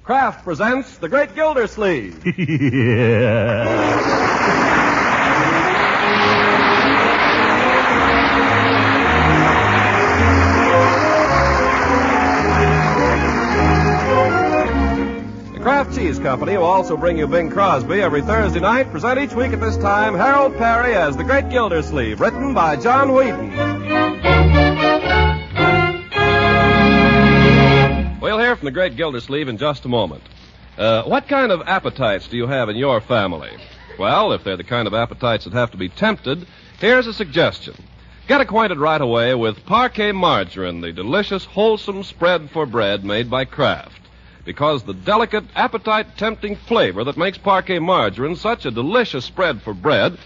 Kraft presents The Great Gildersleeve. Yeah. Kraft Cheese Company will also bring you Bing Crosby every Thursday night. Present each week at this time Harold Perry as The Great Gildersleeve, written by John Whedon. We'll hear from The Great Gildersleeve in just a moment. What kind of appetites do you have in your family? Well, if they're the kind of appetites that have to be tempted, here's a suggestion. Get acquainted right away with Parquet Margarine, the delicious, wholesome spread for bread made by Kraft. Because the delicate, appetite-tempting flavor that makes Parquet Margarine such a delicious spread for bread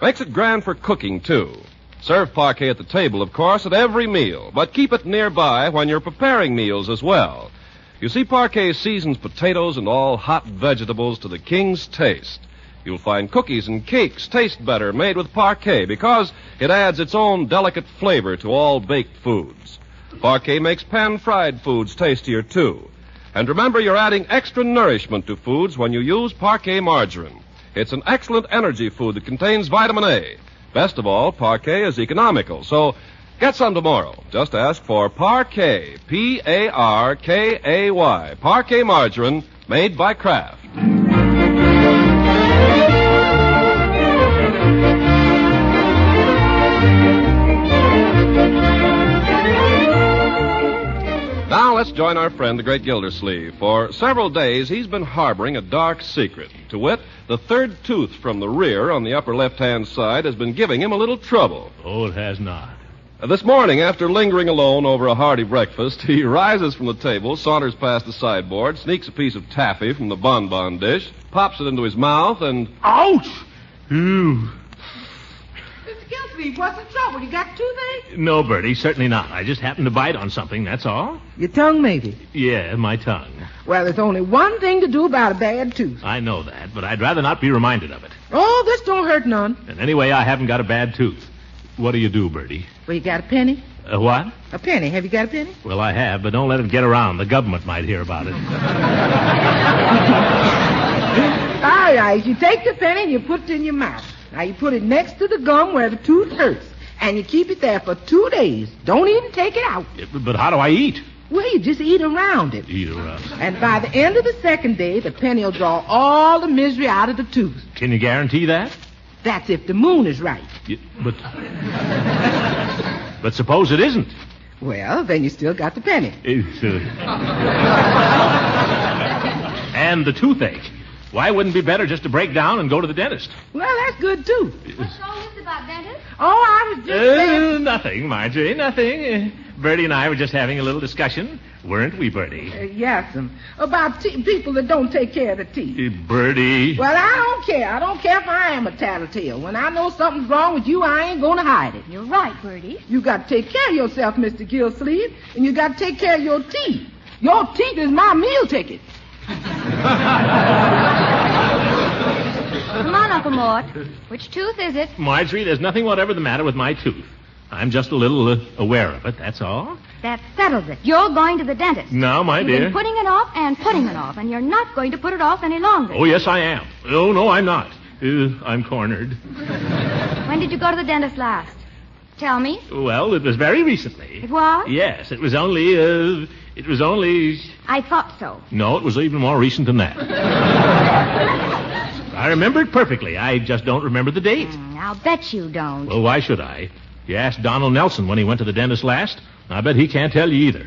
makes it grand for cooking, too. Serve Parquet at the table, of course, at every meal, but keep it nearby when you're preparing meals as well. You see, Parquet seasons potatoes and all hot vegetables to the king's taste. You'll find cookies and cakes taste better made with Parquet because it adds its own delicate flavor to all baked foods. Parquet makes pan-fried foods tastier, too. And remember, you're adding extra nourishment to foods when you use Parquet Margarine. It's an excellent energy food that contains vitamin A. Best of all, Parquet is economical, so get some tomorrow. Just ask for Parquet, P-A-R-K-A-Y, Parquet Margarine, made by Kraft. Now let's join our friend, the Great Gildersleeve. For several days, he's been harboring a dark secret. To wit, the third tooth from the rear on the upper left-hand side has been giving him a little trouble. Oh, it has not. This morning, after lingering alone over a hearty breakfast, he rises from the table, saunters past the sideboard, sneaks a piece of taffy from the bonbon dish, pops it into his mouth, and... Ouch! Ooh. Mr. Gildersleeve, what's the trouble? You got toothache? No, Bertie, certainly not. I just happened to bite on something, that's all. Your tongue, maybe? Yeah, my tongue. Well, there's only one thing to do about a bad tooth. I know that, but I'd rather not be reminded of it. Oh, this don't hurt none. And anyway, I haven't got a bad tooth. What do you do, Bertie? Well, you got a penny? A what? A penny. Have you got a penny? Well, I have, but don't let it get around. The government might hear about it. All right, you take the penny and you put it in your mouth. Now, you put it next to the gum where the tooth hurts, and you keep it there for 2 days. Don't even take it out. But how do I eat? Well, you just eat around it. Eat around. And by the end of the second day, the penny will draw all the misery out of the tooth. Can you guarantee that? That's if the moon is right. But suppose it isn't. Well, then you still got the penny. And the toothache. Why wouldn't it be better just to break down and go to the dentist? Well, that's good, too. What's all this about dentist? Oh, I was just saying... Nothing, Marjorie, nothing. Bertie and I were just having a little discussion. Weren't we, Bertie? Yes, about people that don't take care of the teeth. Bertie. Well, I don't care. I don't care if I am a tattletale. When I know something's wrong with you, I ain't going to hide it. You're right, Bertie. You got to take care of yourself, Mr. Gildersleeve, and you got to take care of your teeth. Your teeth is my meal ticket. Come on, Uncle Mort. Which tooth is it? Marjorie, there's nothing whatever the matter with my tooth. I'm just a little aware of it, that's all. That settles it. You're going to the dentist. No, my You've dear. been putting it off and putting it off, and you're not going to put it off any longer. Oh, yes, I am. Oh, no, I'm not. I'm cornered. When did you go to the dentist last? Tell me. Well, it was very recently. It was? Yes, it was only... I thought so. No, it was even more recent than that. I remember it perfectly. I just don't remember the date. I'll bet you don't. Well, why should I? You asked Donald Nelson when he went to the dentist last. I bet he can't tell you either.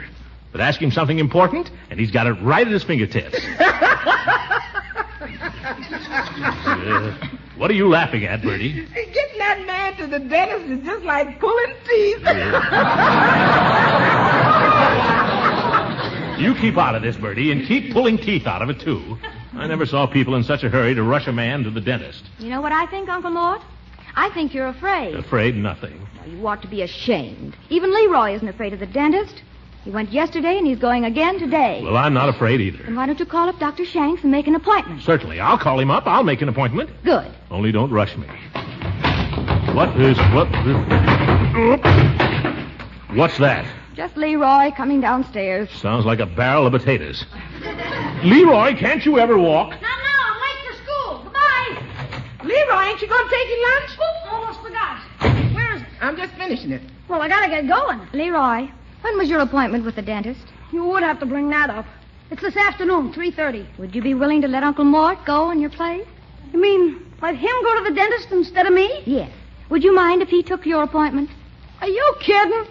But ask him something important, and he's got it right at his fingertips. What are you laughing at, Bertie? Getting that man to the dentist is just like pulling teeth. You keep out of this, Bertie, and keep pulling teeth out of it, too. I never saw people in such a hurry to rush a man to the dentist. You know what I think, Uncle Mort? I think you're afraid. Afraid nothing. Well, you ought to be ashamed. Even Leroy isn't afraid of the dentist. He went yesterday, and he's going again today. Well, I'm not afraid either. Then why don't you call up Dr. Shanks and make an appointment? Certainly. I'll call him up. I'll make an appointment. Good. Only don't rush me. What's that? Just Leroy coming downstairs. Sounds like a barrel of potatoes. Leroy, can't you ever walk? Not now. I'm late for school. Goodbye. Leroy, ain't you going to take your lunch? Oops, almost forgot. Where is it? I'm just finishing it. Well, I gotta get going. Leroy, when was your appointment with the dentist? You would have to bring that up. It's this afternoon, 3:30. Would you be willing to let Uncle Mort go in your place? You mean let him go to the dentist instead of me? Yes. Would you mind if he took your appointment? Are you kidding?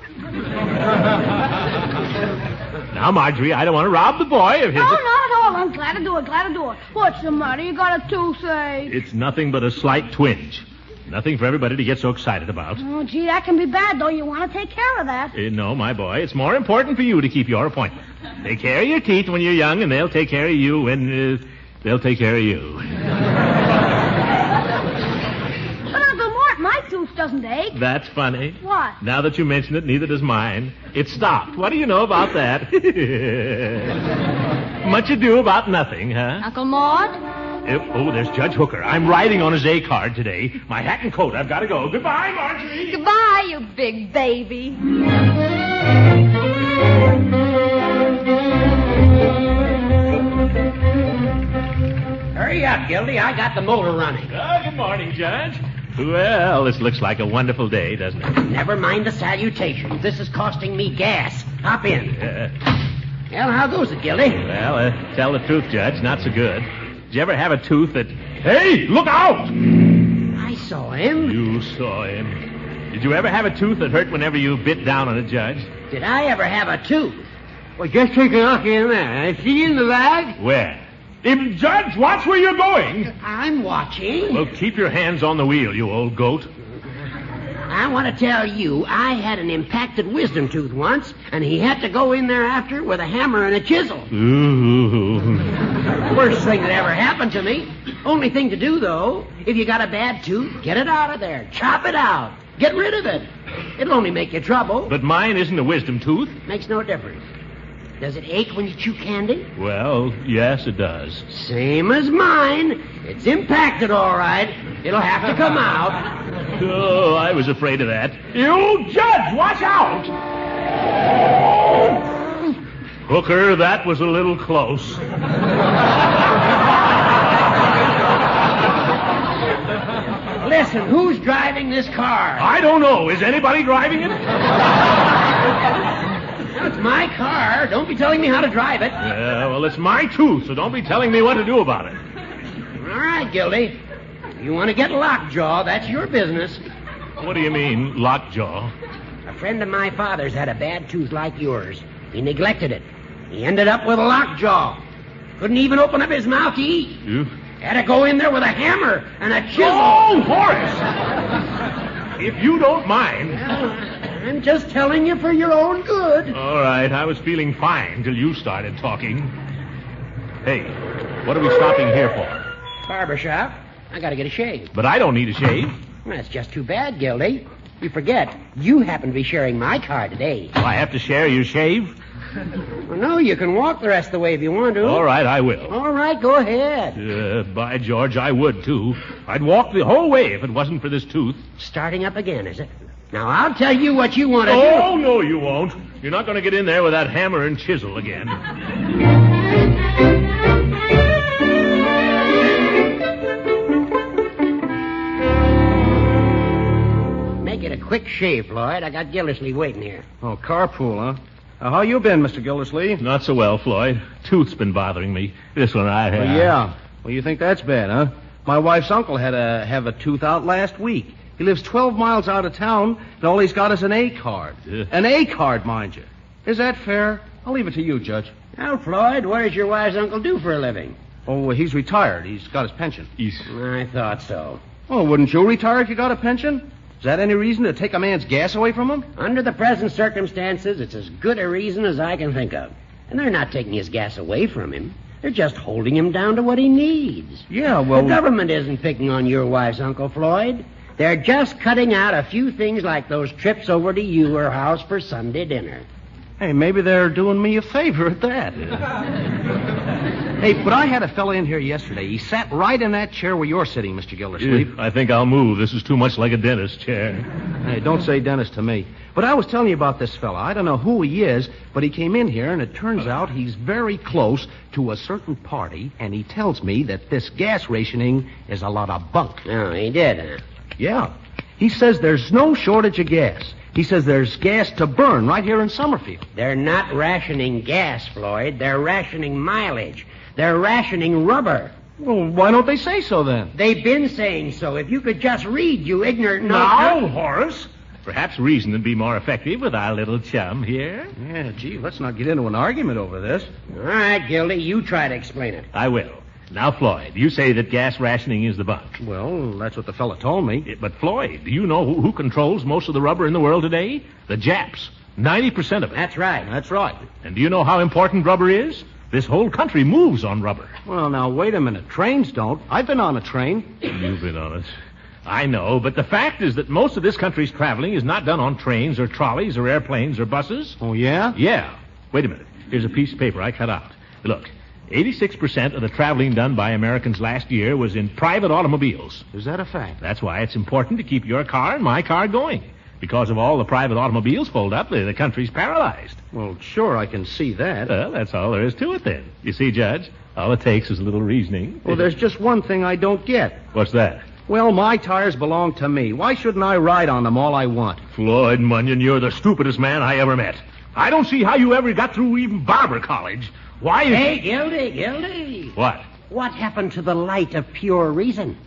Now, Marjorie, I don't want to rob the boy of his... No, not at all. I'm glad to do it, glad to do it. What's the matter? You got a toothache? It's nothing but a slight twinge. Nothing for everybody to get so excited about. Oh, gee, that can be bad, though. You want to take care of that. No, my boy. It's more important for you to keep your appointment. Take care of your teeth when you're young, and they'll take care of you when... they'll take care of you. But, Uncle Mort, my tooth doesn't ache. That's funny. What? Now that you mention it, neither does mine. It stopped. What do you know about that? Much ado about nothing, huh? Uncle Mort? Oh, there's Judge Hooker. I'm riding on his A card today. My hat and coat. I've got to go. Goodbye, Marjorie. Goodbye, you big baby. Hurry up, Gildy. I got the motor running. Good morning, Judge. Well, this looks like a wonderful day, doesn't it? Never mind the salutations. This is costing me gas. Hop in. Well, how goes it, Gildy? Well, tell the truth, Judge, not so good. Did you ever have a tooth that... Hey, look out! I saw him. You saw him. Did you ever have a tooth that hurt whenever you bit down on it, Judge? Did I ever have a tooth? Well, just take a look in there. I see in the bag. Where? Judge, watch where you're going. I'm watching. Well, keep your hands on the wheel, you old goat. I want to tell you, I had an impacted wisdom tooth once, and he had to go in there after with a hammer and a chisel. Ooh. Worst thing that ever happened to me. Only thing to do, though, if you got a bad tooth, get it out of there. Chop it out. Get rid of it. It'll only make you trouble. But mine isn't a wisdom tooth. Makes no difference. Does it ache when you chew candy? Well, yes, it does. Same as mine. It's impacted, all right. It'll have to come out. Oh, I was afraid of that. You, Judge, watch out! Hooker, that was a little close. Listen, who's driving this car? I don't know. Is anybody driving it? It's my car. Don't be telling me how to drive it. Yeah, well, it's my tooth, so don't be telling me what to do about it. All right, Gildy. If you want to get lockjaw, that's your business. What do you mean, lockjaw? A friend of my father's had a bad tooth like yours. He neglected it. He ended up with a lockjaw. Couldn't even open up his mouth to eat. You? Had to go in there with a hammer and a chisel. Oh, Horace! If you don't mind. Well, I'm just telling you for your own good. All right, I was feeling fine till you started talking. Hey, what are we stopping here for? Barber shop. I got to get a shave. But I don't need a shave. Well, that's just too bad, Gildy. You forget, you happen to be sharing my car today. Do I have to share your shave? Well, no, you can walk the rest of the way if you want to. All right, I will. All right, go ahead. By George, I would, too. I'd walk the whole way if it wasn't for this tooth. Starting up again, is it? Now, I'll tell you what you want to do. Oh, no, you won't. You're not going to get in there with that hammer and chisel again. Make it a quick shave, Floyd. I got Gildersleeve waiting here. Oh, carpool, huh? How you been, Mr. Gildersleeve? Not so well, Floyd. Tooth's been bothering me. This one I have. Well, yeah. Well, you think that's bad, huh? My wife's uncle had to have a tooth out last week. He lives 12 miles out of town, and all he's got is an A card. An A card, mind you. Is that fair? I'll leave it to you, Judge. Now, Floyd, what does your wife's uncle do for a living? Oh, he's retired. He's got his pension. I thought so. Oh, wouldn't you retire if you got a pension? Is that any reason to take a man's gas away from him? Under the present circumstances, it's as good a reason as I can think of. And they're not taking his gas away from him. They're just holding him down to what he needs. Yeah, well... The government isn't picking on your wife's uncle, Floyd. They're just cutting out a few things like those trips over to your house for Sunday dinner. Hey, maybe they're doing me a favor at that. Hey, but I had a fella in here yesterday. He sat right in that chair where you're sitting, Mr. Gildersleeve. I think I'll move. This is too much like a dentist chair. Hey, don't say dentist to me. But I was telling you about this fella. I don't know who he is, but he came in here, and it turns out he's very close to a certain party, and he tells me that this gas rationing is a lot of bunk. Oh, he did, huh? Yeah. He says there's no shortage of gas. He says there's gas to burn right here in Summerfield. They're not rationing gas, Floyd. They're rationing mileage. They're rationing rubber. Well, why don't they say so then? They've been saying so. If you could just read, you ignorant... Now, Horace. Perhaps reason would be more effective with our little chum here. Yeah, gee, let's not get into an argument over this. All right, Gildy, you try to explain it. I will. Now, Floyd, you say that gas rationing is the bunk. Well, that's what the fella told me. But, Floyd, do you know who controls most of the rubber in the world today? The Japs. 90% of it. That's right. That's right. And do you know how important rubber is? This whole country moves on rubber. Well, now, wait a minute. Trains don't. I've been on a train. You've been on it. I know, but the fact is that most of this country's traveling is not done on trains or trolleys or airplanes or buses. Oh, yeah? Yeah. Wait a minute. Here's a piece of paper I cut out. Look, 86% of the traveling done by Americans last year was in private automobiles. Is that a fact? That's why it's important to keep your car and my car going. Because of all the private automobiles pulled up, the country's paralyzed. Well, sure, I can see that. Well, that's all there is to it, then. You see, Judge, all it takes is a little reasoning. Well, there's just one thing I don't get. What's that? Well, my tires belong to me. Why shouldn't I ride on them all I want? Floyd Munyon, you're the stupidest man I ever met. I don't see how you ever got through even barber college. Why is... Hey, Gildy. What? What happened to the light of pure reason?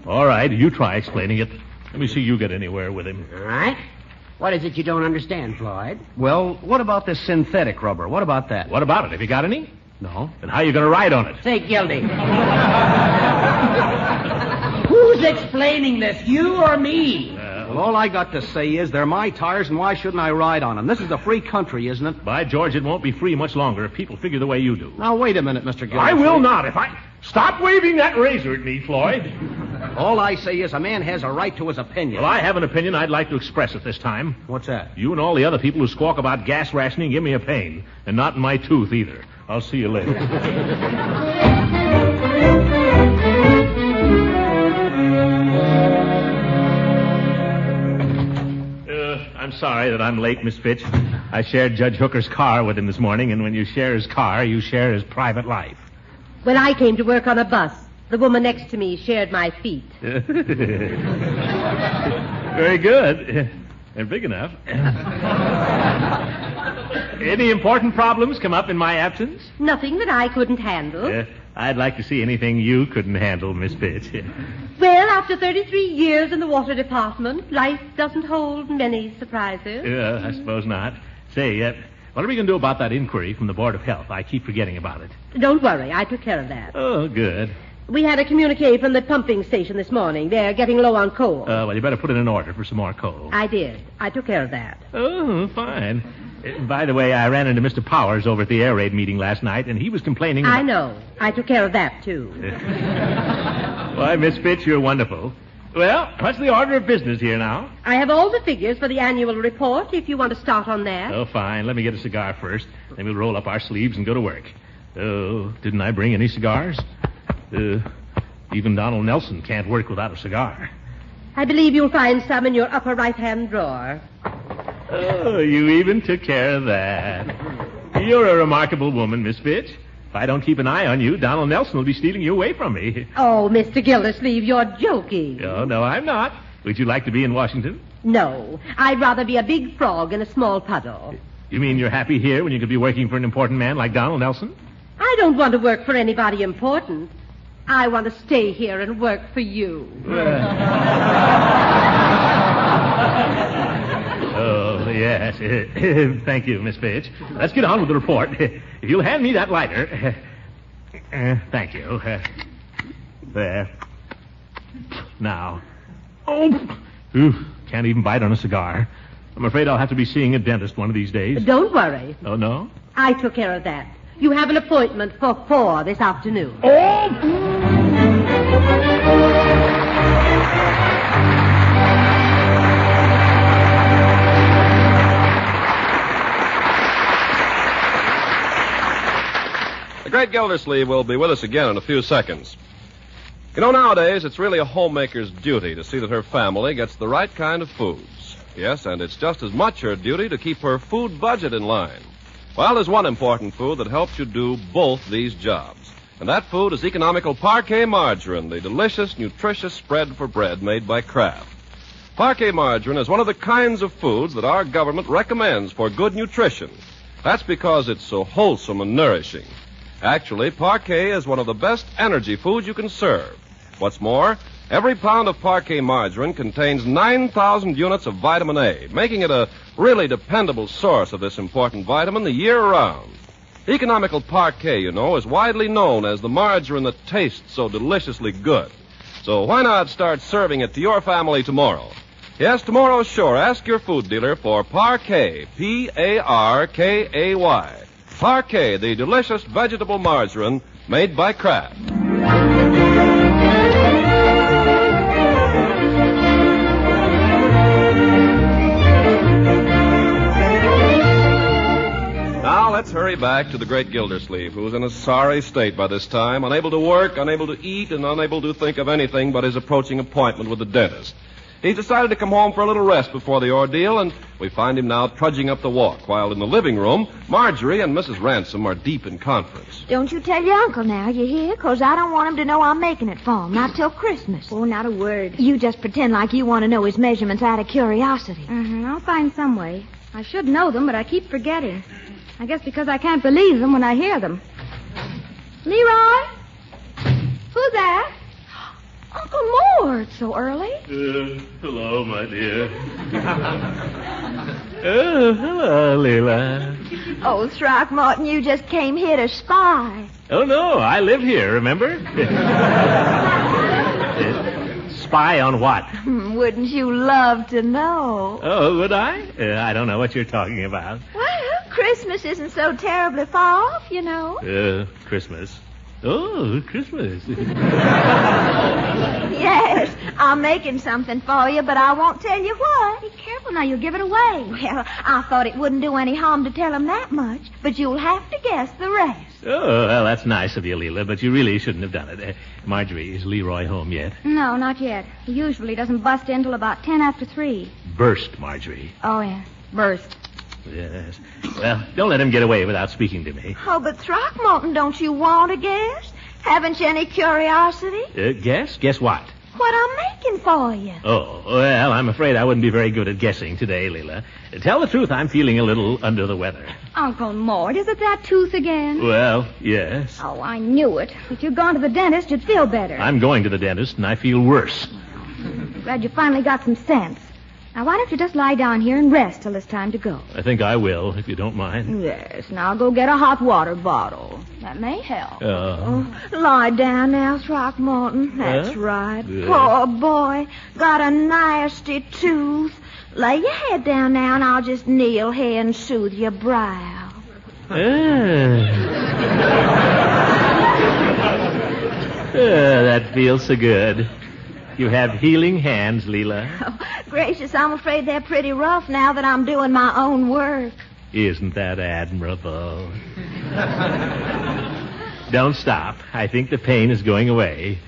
All right, you try explaining it. Let me see you get anywhere with him. All right. What is it you don't understand, Floyd? Well, what about this synthetic rubber? What about that? What about it? Have you got any? No. Then how are you going to ride on it? Say, Gildy. Who's explaining this, you or me? Well, all I got to say is they're my tires, and why shouldn't I ride on them? This is a free country, isn't it? By George, it won't be free much longer if people figure the way you do. Now, wait a minute, Mr. Gildersleeve. I will not. If I... Stop waving that razor at me, Floyd. All I say is a man has a right to his opinion. Well, I have an opinion I'd like to express at this time. What's that? You and all the other people who squawk about gas rationing give me a pain. And not in my tooth, either. I'll see you later. I'm sorry that I'm late, Miss Fitch. I shared Judge Hooker's car with him this morning, and when you share his car, you share his private life. When I came to work on a bus, the woman next to me shared my feet. Very good. They're big enough. Any important problems come up in my absence? Nothing that I couldn't handle. I'd like to see anything you couldn't handle, Miss Fitch. Well, after 33 years in the water department, life doesn't hold many surprises. I suppose not. Say, what are we going to do about that inquiry from the Board of Health? I keep forgetting about it. Don't worry, I took care of that. Oh, good. We had a communique from the pumping station this morning. They're getting low on coal. Well, you better put in an order for some more coal. I did. I took care of that. Oh, fine. By the way, I ran into Mr. Powers over at the air raid meeting last night, and he was complaining about... I know. I took care of that, too. Why, Miss Fitch, you're wonderful. Well, what's the order of business here now? I have all the figures for the annual report, if you want to start on that. Oh, fine. Let me get a cigar first. Then we'll roll up our sleeves and go to work. Oh, didn't I bring any cigars? Even Donald Nelson can't work without a cigar. I believe you'll find some in your upper right-hand drawer. Oh, you even took care of that. You're a remarkable woman, Miss Fitch. If I don't keep an eye on you, Donald Nelson will be stealing you away from me. Oh, Mr. Gildersleeve, you're joking. Oh, no, I'm not. Would you like to be in Washington? No. I'd rather be a big frog in a small puddle. You mean you're happy here when you could be working for an important man like Donald Nelson? I don't want to work for anybody important. I want to stay here and work for you. Oh, yes. Thank you, Miss Fitch. Let's get on with the report. If you'll hand me that lighter. Thank you. There. Now. Oh. Can't even bite on a cigar. I'm afraid I'll have to be seeing a dentist one of these days. Don't worry. Oh, no? I took care of that. You have an appointment for 4 this afternoon. great Gildersleeve will be with us again in a few seconds. You know, nowadays, it's really a homemaker's duty to see that her family gets the right kind of foods. Yes, and it's just as much her duty to keep her food budget in line. Well, there's one important food that helps you do both these jobs. And that food is economical Parquet margarine, the delicious, nutritious spread for bread made by Kraft. Parquet margarine is one of the kinds of foods that our government recommends for good nutrition. That's because it's so wholesome and nourishing. Actually, Parquet is one of the best energy foods you can serve. What's more, every pound of Parquet margarine contains 9,000 units of vitamin A, making it a really dependable source of this important vitamin the year round. Economical Parquet, you know, is widely known as the margarine that tastes so deliciously good. So why not start serving it to your family tomorrow? Yes, tomorrow, sure. Ask your food dealer for Parquet, Parkay. Parquet, the delicious vegetable margarine made by Kraft. Now, let's hurry back to the great Gildersleeve, who's in a sorry state by this time, unable to work, unable to eat, and unable to think of anything but his approaching appointment with the dentist. He's decided to come home for a little rest before the ordeal, and we find him now trudging up the walk, while in the living room, Marjorie and Mrs. Ransom are deep in conference. Don't you tell your uncle now, you hear? 'Cause I don't want him to know I'm making it for him, not till Christmas. Oh, not a word. You just pretend like you want to know his measurements out of curiosity. I'll find some way. I should know them, but I keep forgetting. I guess because I can't believe them when I hear them. Leroy? Who's that? Uncle Moore, it's so early. Hello, my dear. Hello, Leila. Oh, Throckmorton, you just came here to spy. Oh, no, I live here, remember? Spy on what? Wouldn't you love to know? Oh, would I? I don't know what you're talking about. Well, Christmas isn't so terribly far off, you know. Christmas. Oh, Christmas. Yes, I'm making something for you, but I won't tell you what. Be careful now, you'll give it away. Well, I thought it wouldn't do any harm to tell him that much, but you'll have to guess the rest. Oh, well, that's nice of you, Leila, but you really shouldn't have done it. Marjorie, is Leroy home yet? No, not yet. He usually doesn't bust in till about 10 after 3. Burst, Marjorie. Oh, yeah, burst. Yes. Well, don't let him get away without speaking to me. Oh, but Throckmorton, don't you want to guess? Haven't you any curiosity? Guess? Guess what? What I'm making for you. Oh, well, I'm afraid I wouldn't be very good at guessing today, Leila. Tell the truth, I'm feeling a little under the weather. Uncle Mort, is it that tooth again? Well, yes. Oh, I knew it. If you'd gone to the dentist, you'd feel better. I'm going to the dentist, and I feel worse. Glad you finally got some sense. Now, why don't you just lie down here and rest till it's time to go? I think I will, if you don't mind. Yes, now go get a hot water bottle. That may help. Lie down now, Throckmorton. That's right. Poor boy. Got a nasty tooth. Lay your head down now, and I'll just kneel here and soothe your brow. That feels so good. You have healing hands, Leila. Oh, gracious, I'm afraid they're pretty rough now that I'm doing my own work. Isn't that admirable? Don't stop. I think the pain is going away.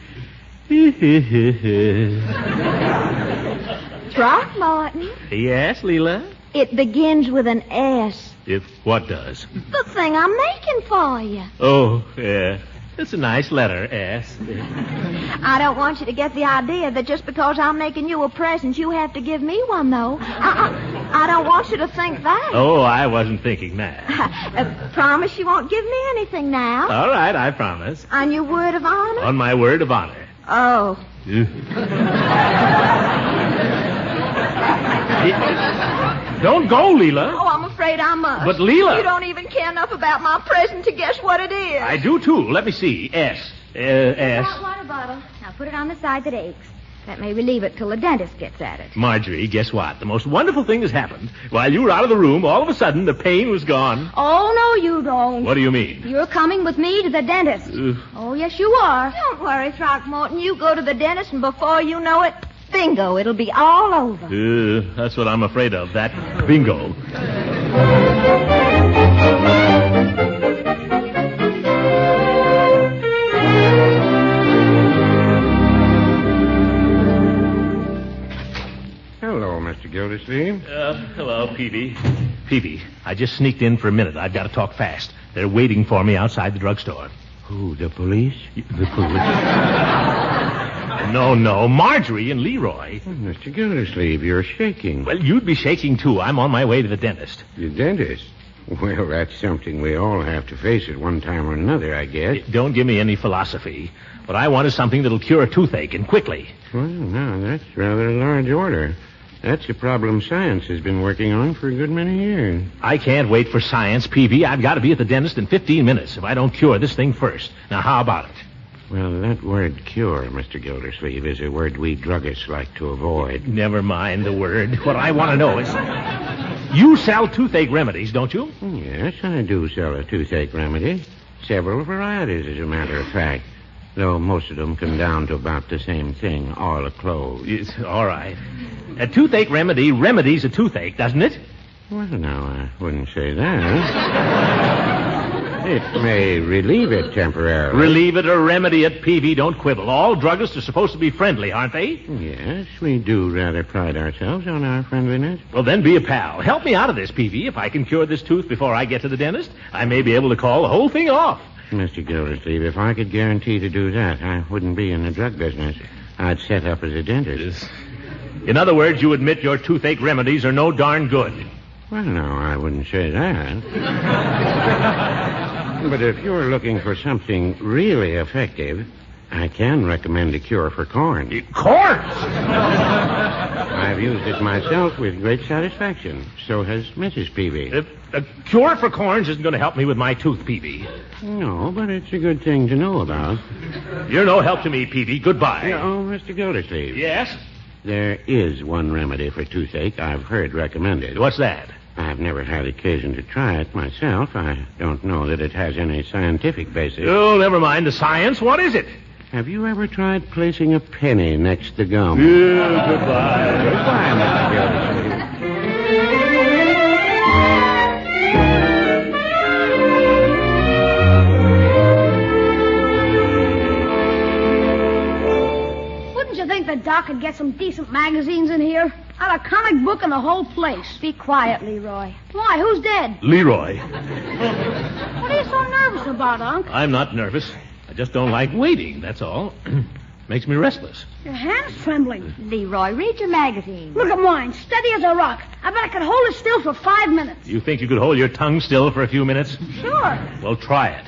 Throckmorton, Yes, Leila? it begins with an S. If what does? The thing I'm making for you. Oh, yeah. It's a nice letter, S. I don't want you to get the idea that just because I'm making you a present, you have to give me one, though. I don't want you to think that. Oh, I wasn't thinking that. Promise you won't give me anything now. All right, I promise. On your word of honor? On my word of honor. Oh. Don't go, Leila. Oh, I'm afraid I must. But, Leila. You don't even care enough about my present to guess what it is. I do, too. Let me see. S. Hot water bottle. Now put it on the side that aches. That may relieve it till the dentist gets at it. Marjorie, guess what? The most wonderful thing has happened. While you were out of the room, all of a sudden, the pain was gone. Oh, no, you don't. What do you mean? You're coming with me to the dentist. Oh, yes, you are. Don't worry, Throckmorton. You go to the dentist, and before you know it, bingo, it'll be all over. That's what I'm afraid of, that bingo. Gildersleeve. Hello, Peavy. Peavy, I just sneaked in for a minute. I've got to talk fast. They're waiting for me outside the drugstore. Who, the police? The police? No. Marjorie and Leroy. Oh, Mr. Gildersleeve, you're shaking. Well, you'd be shaking, too. I'm on my way to the dentist. The dentist? Well, that's something we all have to face at one time or another, I guess. Don't give me any philosophy. What I want is something that'll cure toothache, and quickly. Well, now, that's rather a large order. That's a problem science has been working on for a good many years. I can't wait for science, Peavy. I've got to be at the dentist in 15 minutes if I don't cure this thing first. Now, how about it? Well, that word cure, Mr. Gildersleeve, is a word we druggists like to avoid. Never mind the word. What I want to know is... You sell toothache remedies, don't you? Yes, I do sell a toothache remedy. Several varieties, as a matter of fact. Though most of them come down to about the same thing, all of clothes. Yes, all right. A toothache remedy remedies a toothache, doesn't it? Well, no, I wouldn't say that. It may relieve it temporarily. Relieve it or remedy it, Peavy. Don't quibble. All druggists are supposed to be friendly, aren't they? Yes, we do rather pride ourselves on our friendliness. Well, then be a pal. Help me out of this, Peavy. If I can cure this tooth before I get to the dentist, I may be able to call the whole thing off. Mr. Gildersleeve, if I could guarantee to do that, I wouldn't be in the drug business. I'd set up as a dentist. In other words, you admit your toothache remedies are no darn good. Well, no, I wouldn't say that. But if you're looking for something really effective, I can recommend a cure for corns. Corns? I've used it myself with great satisfaction. So has Mrs. Peavy. A cure for corns isn't going to help me with my tooth, Peavy. No, but it's a good thing to know about. You're no help to me, Peavy. Goodbye. Oh, Mr. Gildersleeve. Yes? There is one remedy for toothache I've heard recommended. What's that? I've never had occasion to try it myself. I don't know that it has any scientific basis. Oh, never mind the science. What is it? Have you ever tried placing a penny next to gum? Yeah, goodbye. Goodbye, Mr. Gildersleeve. Wouldn't you think the doc could get some decent magazines in here? Not a comic book in the whole place. Be quiet, Leroy. Why? Who's dead? Leroy. What are you so nervous about, Unc? I'm not nervous. I just don't like waiting, that's all. Makes me restless. Your hand's trembling. Leroy, read your magazine. Look at mine, steady as a rock. I bet I could hold it still for 5 minutes. You think you could hold your tongue still for a few minutes? Sure. Well, try it.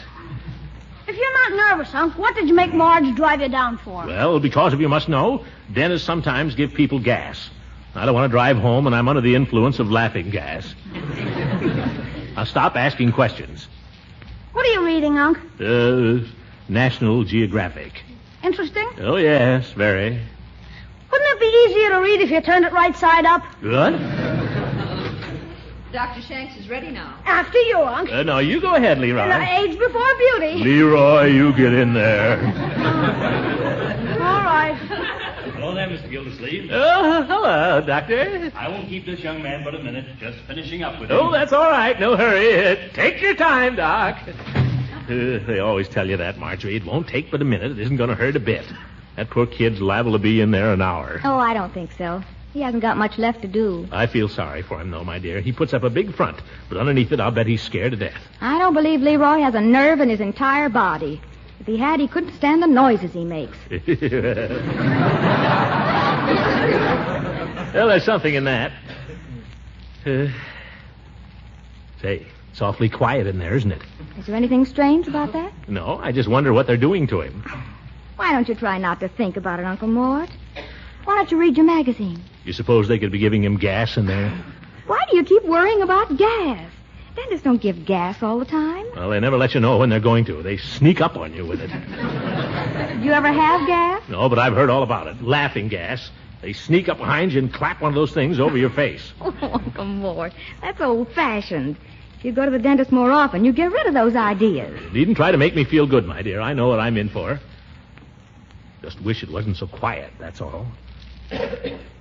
If you're not nervous, Unc, what did you make Marge drive you down for? Well, because if you must know, dentists sometimes give people gas. I don't want to drive home, and I'm under the influence of laughing gas. Now, stop asking questions. What are you reading, Unc? National Geographic. Interesting? Oh, yes, very. Wouldn't it be easier to read if you turned it right side up? Good. Dr. Shanks is ready now. After you, Unc. No, you go ahead, Leroy. Age before beauty. Leroy, you get in there. All right. Hello there, Mr. Gildersleeve. Oh, hello, Doctor. I won't keep this young man but a minute. Just finishing up with him. Oh, that's all right. No hurry. Take your time, Doc. They always tell you that, Marjorie. It won't take but a minute. It isn't going to hurt a bit. That poor kid's liable to be in there an hour. Oh, I don't think so. He hasn't got much left to do. I feel sorry for him, though, my dear. He puts up a big front, but underneath it, I'll bet he's scared to death. I don't believe Leroy has a nerve in his entire body. If he had, he couldn't stand the noises he makes. Well, there's something in that. Say, it's awfully quiet in there, isn't it? Is there anything strange about that? No, I just wonder what they're doing to him. Why don't you try not to think about it, Uncle Mort? Why don't you read your magazine? You suppose they could be giving him gas in there? Why do you keep worrying about gas? Dentists don't give gas all the time. Well, they never let you know when they're going to. They sneak up on you with it. Did you ever have gas? No, but I've heard all about it. Laughing gas. They sneak up behind you and clap one of those things over your face. Oh, Uncle Mort, that's old-fashioned. If you go to the dentist more often, you get rid of those ideas. You needn't try to make me feel good, my dear. I know what I'm in for. Just wish it wasn't so quiet, that's all.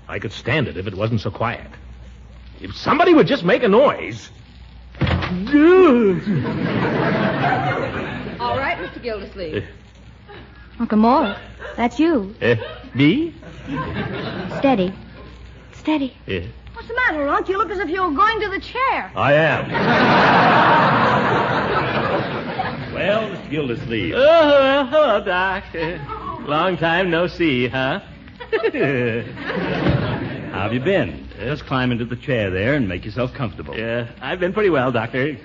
I could stand it if it wasn't so quiet. If somebody would just make a noise. All right, Mr. Gildersleeve. Uncle Mort, that's you. Me? Steady. Steady. Yeah. What's What's the matter, Unc? You look as if you were going to the chair. I am. Well, Mr. Gildersleeve. Oh, hello, Doc. Long time no see, huh? How have you been? Just climb into the chair there and make yourself comfortable. Yeah, I've been pretty well, Doctor.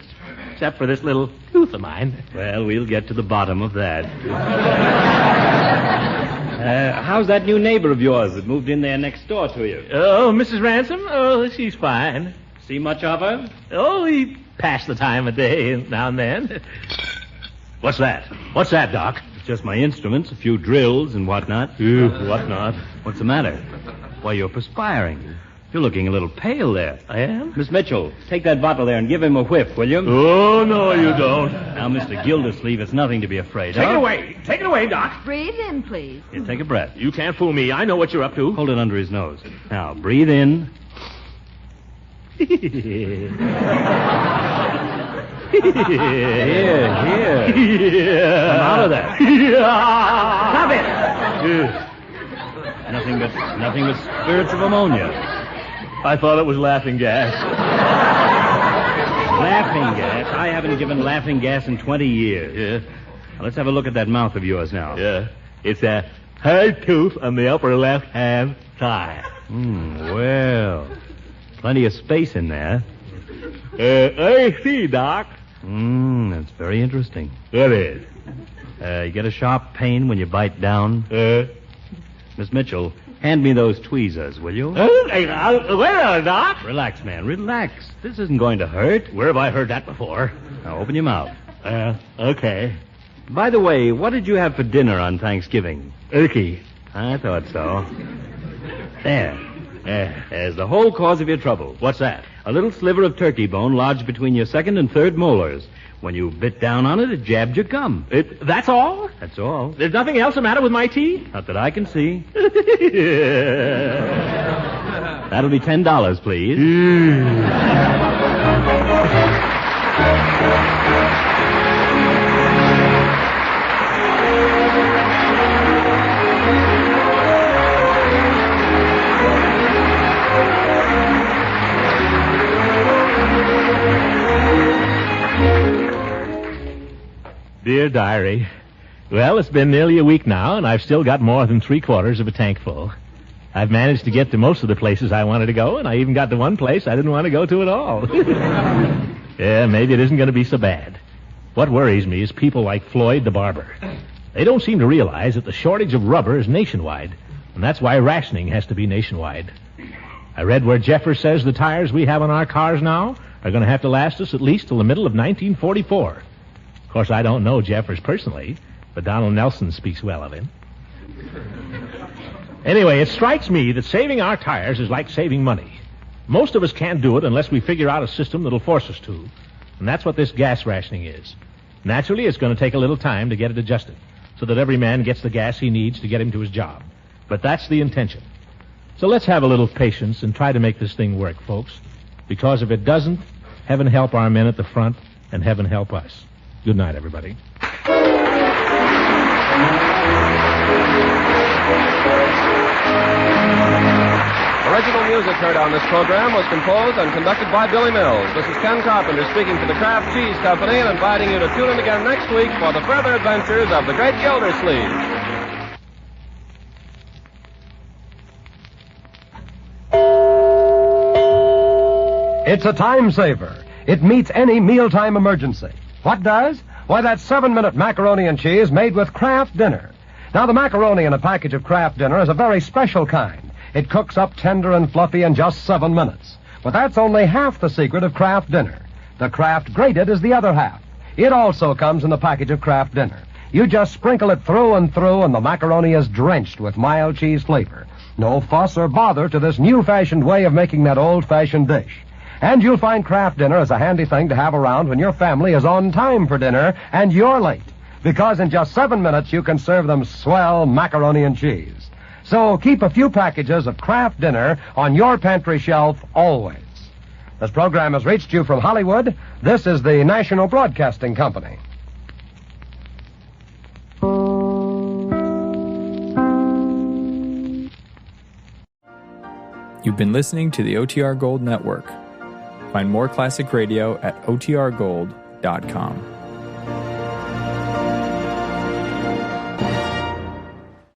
Except for this little tooth of mine. Well, we'll get to the bottom of that. How's that new neighbor of yours that moved in there next door to you? Oh, Mrs. Ransom? Oh, she's fine. See much of her? Oh, we pass the time of day now and then. What's that? What's that, Doc? It's just my instruments, a few drills and whatnot. Whatnot? What's the matter? Why, you're perspiring. You're looking a little pale there. I am? Miss Mitchell, take that bottle there and give him a whiff, will you? Oh, no, you don't. Now, Mr. Gildersleeve, it's nothing to be afraid of. Take it away. Take it away, Doc. Breathe in, please. Here, take a breath. You can't fool me. I know what you're up to. Hold it under his nose. Now, breathe in. Here. Come out of that. Stop it. Nothing but spirits of ammonia. I thought it was laughing gas. Laughing gas? I haven't given laughing gas in 20 years. Yeah. Now, let's have a look at that mouth of yours now. Yeah. It's a hard tooth on the upper left-hand side. Well, plenty of space in there. I see, Doc. That's very interesting. It is. You get a sharp pain when you bite down? Miss Mitchell, hand me those tweezers, will you? Well, Doc. Relax, man, relax. This isn't going to hurt. Where have I heard that before? Now, open your mouth. Okay. By the way, what did you have for dinner on Thanksgiving? Turkey. I thought so. There. There's the whole cause of your trouble. What's that? A little sliver of turkey bone lodged between your second and third molars. When you bit down on it, it jabbed your gum. That's all? That's all. There's nothing else the matter with my teeth? Not that I can see. That'll be $10, please. Dear Diary, well, it's been nearly a week now, and I've still got more than 3/4 of a tank full. I've managed to get to most of the places I wanted to go, and I even got to one place I didn't want to go to at all. Yeah, maybe it isn't going to be so bad. What worries me is people like Floyd the barber. They don't seem to realize that the shortage of rubber is nationwide, and that's why rationing has to be nationwide. I read where Jeffers says the tires we have on our cars now are going to have to last us at least till the middle of 1944. Of course, I don't know Jeffers personally, but Donald Nelson speaks well of him. Anyway, it strikes me that saving our tires is like saving money. Most of us can't do it unless we figure out a system that'll force us to, and that's what this gas rationing is. Naturally, it's going to take a little time to get it adjusted, so that every man gets the gas he needs to get him to his job. But that's the intention. So let's have a little patience and try to make this thing work, folks, because if it doesn't, heaven help our men at the front, and heaven help us. Good night, everybody. Original music heard on this program was composed and conducted by Billy Mills. This is Ken Carpenter speaking for the Kraft Cheese Company and inviting you to tune in again next week for the further adventures of the Great Gildersleeve. It's a time saver. It meets any mealtime emergency. What does? Why, that's 7-minute macaroni and cheese made with Kraft Dinner. Now, the macaroni in a package of Kraft Dinner is a very special kind. It cooks up tender and fluffy in just 7 minutes. But that's only half the secret of Kraft Dinner. The Kraft Grated is the other half. It also comes in the package of Kraft Dinner. You just sprinkle it through and through, and the macaroni is drenched with mild cheese flavor. No fuss or bother to this new-fashioned way of making that old-fashioned dish. And you'll find Kraft Dinner is a handy thing to have around when your family is on time for dinner and you're late. Because in just 7 minutes you can serve them swell macaroni and cheese. So keep a few packages of Kraft Dinner on your pantry shelf always. This program has reached you from Hollywood. This is the National Broadcasting Company. You've been listening to the OTR Gold Network. Find more classic radio at otrgold.com.